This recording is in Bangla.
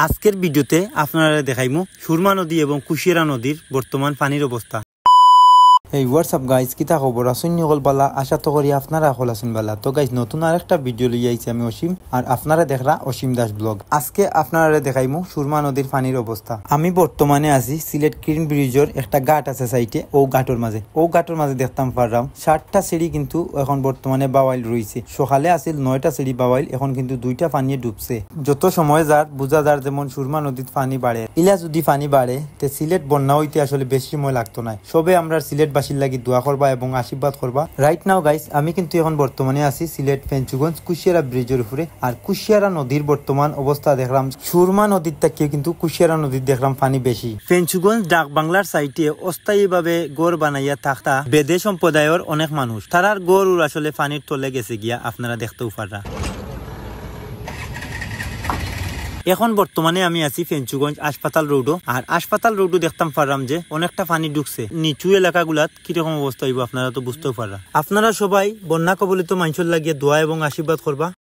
আজকের ভিডিওতে আপনারা দেখাইমু সুরমা নদী এবং কুশিয়ারা নদীর বর্তমান পানির অবস্থা। এই হোয়াটসঅ্যাপ গাইজ কিতা খবর আসুন হল বালা আশা তো করি আপনারা হল আসুন বালা। তো গাইজ নতুন আরেকটা ভিডিও লই আইছি আমি অসীম, আর আপনারা দেখরা অসীম দাস ব্লগ। আজকে আপনারা দেখাইমু সুরমা নদীর পানির অবস্থা। আমি বর্তমানে আছি সিলেট গ্রিন ব্রিজের একটা ঘাট আছে সাইটে, ও ঘাটের মাঝে দেখতাম পারলাম 60টা সিঁড়ি কিন্তু এখন বর্তমানে বাওয়াইল রয়েছে। সকালে আসিল 9টা সিঁড়ি বাওয়াইল, এখন কিন্তু 2টা পানি ডুবছে। যত সময় যার বোঝা যার যেমন সুরমা নদীর পানি বাড়ে, ইলা যদি পানি বাড়ে তে সিলেট বন্যা হইতে আসলে বেশি সময় লাগতো না। সবে আমরা সিলেট বাসীর লাগি দোয়া করবা এবং আশীর্বাদ করবা। রাইট নাও গাইস আমি কিন্তু এখন বর্তমানে আছি সিলেট ফেঞ্চুগঞ্জ কুশিয়ারা ব্রিজের উপরে। আর কুশিয়ারা নদীর বর্তমান অবস্থা দেখলাম সুরমা নদীর থেকে কিন্তু কুশিয়ারা নদীর দেখলাম পানি বেশি। ফেঞ্চুগঞ্জ ডাক বাংলার সাইটে অস্থায়ীভাবে গড় বানাইয়া থাকতা বেদে সম্প্রদায়ের অনেক মানুষ, তারার গড় আসলে পানির তলে গেছে গিয়া আপনারা দেখতেও পারা। এখন বর্তমানে আমি আছি ফেঞ্চুগঞ্জ হাসপাতাল রোডও, আর হাসপাতাল রোডও দেখতাম পারলাম যে অনেকটা পানি ঢুকছে। নিচু এলাকাগুলাত কিরকম অবস্থা হইব আপনারা তো বুঝতেও পারা। আপনারা সবাই বন্যা কবলিত মানুষের লাগিয়ে দোয়া এবং আশীর্বাদ করবা।